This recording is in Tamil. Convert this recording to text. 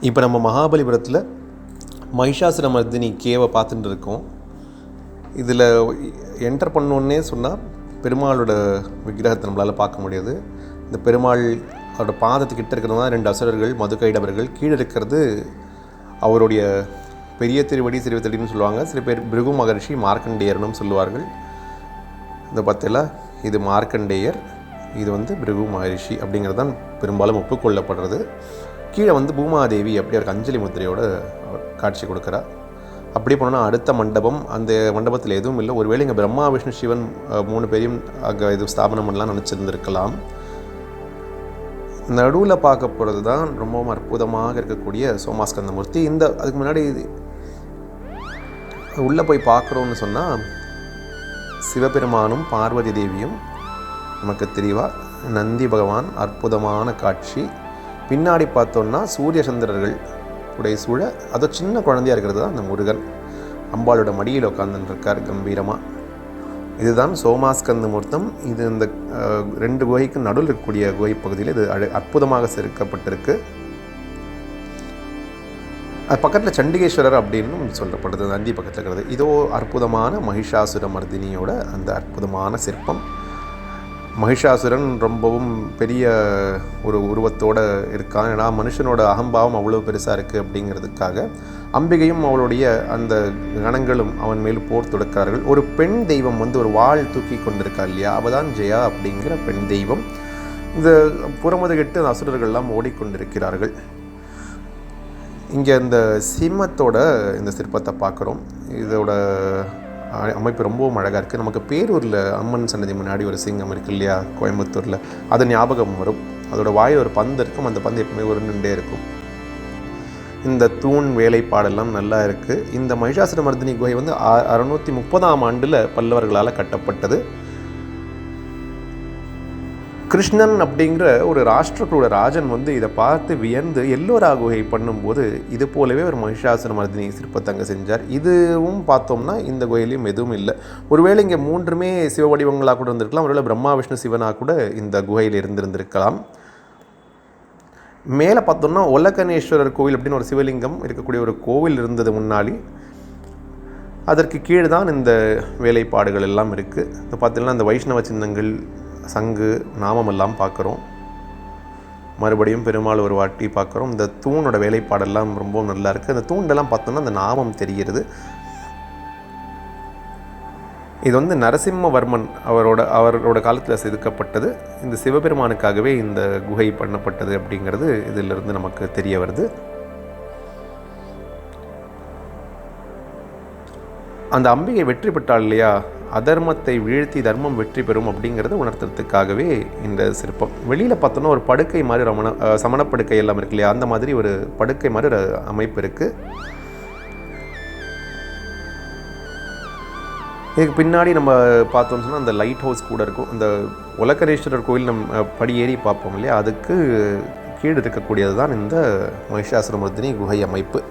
இப்போ நம்ம மகாபலிபுரத்தில் மகிஷாசுரமர்தினி கேவை பார்த்துட்டு இருக்கோம். இதில் என்டர் பண்ணோன்னே சொன்னால் பெருமாளோட விக்கிரகத்தை நம்மளால் பார்க்க முடியாது. இந்த பெருமாள் அவரோட பாதத்துக்கிட்ட இருக்கிறது தான் 2 அசுரர்கள், மதுகைடவர்கள். கீழே இருக்கிறது அவருடைய பெரிய திருவடி, சிறுவ திருவடின்னு சொல்லுவாங்க. சில பேர் பிருகு மகர்ஷி, மார்க்கண்டேயர்னும் சொல்லுவார்கள். இந்த பார்த்தீங்களா, இது மார்க்கண்டேயர், இது பிருகு மகரிஷி அப்படிங்கிறது தான் பெரும்பாலும் ஒப்புக்கொள்ளப்படுறது. கீழே பூமாதேவி அப்படி அவருக்கு அஞ்சலி முத்திரையோடு காட்சி கொடுக்குறார். அப்படி போனோன்னா அடுத்த மண்டபம், அந்த மண்டபத்தில் எதுவும் இல்லை. ஒருவேளை இங்கே பிரம்மா, விஷ்ணு, சிவன் 3 பேரையும் அங்கே இது ஸ்தாபனம் பண்ணலாம் நினச்சிருந்துருக்கலாம். நடுவில் பார்க்க போகிறது தான் ரொம்பவும் அற்புதமாக இருக்கக்கூடிய சோமாஸ்கந்தமூர்த்தி. அதுக்கு முன்னாடி உள்ளே போய் பார்க்குறோன்னு சொன்னால் சிவபெருமானும் பார்வதி தேவியும் நமக்கு தெரியவா. நந்தி பகவான் அற்புதமான காட்சி. பின்னாடி பார்த்தோன்னா சூரிய சந்திரர்கள் உடைய சூழ அதோ சின்ன குழந்தையாக இருக்கிறது தான் அந்த முருகன். அம்பாளோட மடியில் உட்காந்துருக்கார் கம்பீரமாக. இதுதான் சோமாஸ்கந்த மூர்த்தம். இது இந்த 2 குகைக்கு நடுவில் இருக்கக்கூடிய குகை பகுதியில் இது அற்புதமாக செதுக்கப்பட்டிருக்கு. அது பக்கத்தில் சண்டிகேஸ்வரர் அப்படின்னு சொல்லப்படுது, நந்தி பக்கத்தில் இருக்கிறது. இதோ அற்புதமான மகிஷாசுரமர்தினியோட அந்த அற்புதமான சிற்பம். மகிஷாசுரன் ரொம்பவும் பெரிய ஒரு உருவத்தோடு இருக்கான். ஏன்னா மனுஷனோட அகம்பாவம் அவ்வளோ பெருசாக இருக்குது அப்படிங்கிறதுக்காக அம்பிகையும் அவளுடைய அந்த கணங்களும் அவன் மேல் போர் தொடுக்கிறார்கள். ஒரு பெண் தெய்வம் ஒரு வாள் தூக்கி கொண்டிருக்கா இல்லையா, அவள் தான் ஜெயா அப்படிங்கிற பெண் தெய்வம். இந்த புறமுதுகிட்டு அசுரர்கள்லாம் ஓடிக்கொண்டிருக்கிறார்கள். இங்கே இந்த சிம்மத்தோட இந்த சிற்பத்தை பார்க்குறோம். இதோட அமைப்பு ரொம்பவும் அழகாக இருக்குது. நமக்கு பேரூரில் அம்மன் சன்னதி முன்னாடி ஒரு சிங்கம் இருக்குது இல்லையா, கோயம்புத்தூரில், அது ஞாபகம் வரும். அதோட வாயில் ஒரு பந்து இருக்கும். அந்த பந்து எப்பவுமே உருண்டுண்டே இருக்கும். இந்த தூண் வேலைப்பாடெல்லாம் நல்லா இருக்குது. இந்த மகிஷாசுரமர்தினி குகை 630ஆம் ஆண்டில் பல்லவர்களால் கட்டப்பட்டது. கிருஷ்ணன் அப்படிங்கிற ஒரு ராஷ்டிரத்தோட ராஜன் இதை பார்த்து வியந்து எல்லோரா குகை பண்ணும்போது இது போலவே ஒரு மகிஷாசுரமர்தினி சிற்பத்தை அங்கே செஞ்சார். இதுவும் பார்த்தோம்னா இந்த குகையிலையும் எதுவும் இல்லை. ஒருவேளை இங்கே 3மே சிவ வடிவங்களாக கூட இருந்திருக்கலாம். ஒருவேளை பிரம்மா, விஷ்ணு, சிவனாக கூட இந்த குகையில் இருந்திருந்திருக்கலாம். மேலே பார்த்தோம்னா ஒலகனேஸ்வரர் கோவில் அப்படின்னு ஒரு சிவலிங்கம் இருக்கக்கூடிய ஒரு கோவில் இருந்தது முன்னாடி. அதற்கு கீழே தான் இந்த வேலைப்பாடுகள் எல்லாம் இருக்குது. இப்போ பார்த்தீங்கன்னா இந்த வைஷ்ணவ சின்னங்கள், சங்கு, நாமம் எல்லாம் பார்க்குறோம். மறுபடியும் பெருமாள் ஒரு வாட்டி பார்க்குறோம். இந்த தூணோட வேலைப்பாடெல்லாம் ரொம்ப நல்லா இருக்குது. அந்த தூண்டெல்லாம் பார்த்தோம்னா அந்த நாமம் தெரிகிறது. இது நரசிம்மவர்மன் அவரோட காலத்தில் செதுக்கப்பட்டது. இந்த சிவபெருமானுக்காகவே இந்த குகை பண்ணப்பட்டது அப்படிங்கிறது இதிலிருந்து நமக்கு தெரிய வருது. அந்த அம்பிகை வெற்றி பெற்றாள் இல்லையா, அதர்மத்தை வீழ்த்தி தர்மம் வெற்றி பெறும் அப்படிங்கிறது உணர்த்துறதுக்காகவே இந்த சிற்பம். வெளியில் பார்த்தோன்னா ஒரு படுக்கை மாதிரி சமணப்படுக்கை எல்லாம் இருக்கு இல்லையா, அந்த மாதிரி ஒரு படுக்கை மாதிரி ஒரு அமைப்பு இருக்குது. இதுக்கு பின்னாடி நம்ம பார்த்தோம்னு சொன்னால் அந்த லைட் ஹவுஸ் கூட இருக்கும். இந்த ஒலகனேஸ்வரர் கோயில் நம்ம படி ஏறி பார்ப்போம் இல்லையா, அதுக்கு கீழே இருக்கக்கூடியது தான் இந்த மகிஷாசுரமர்தினி குகை அமைப்பு.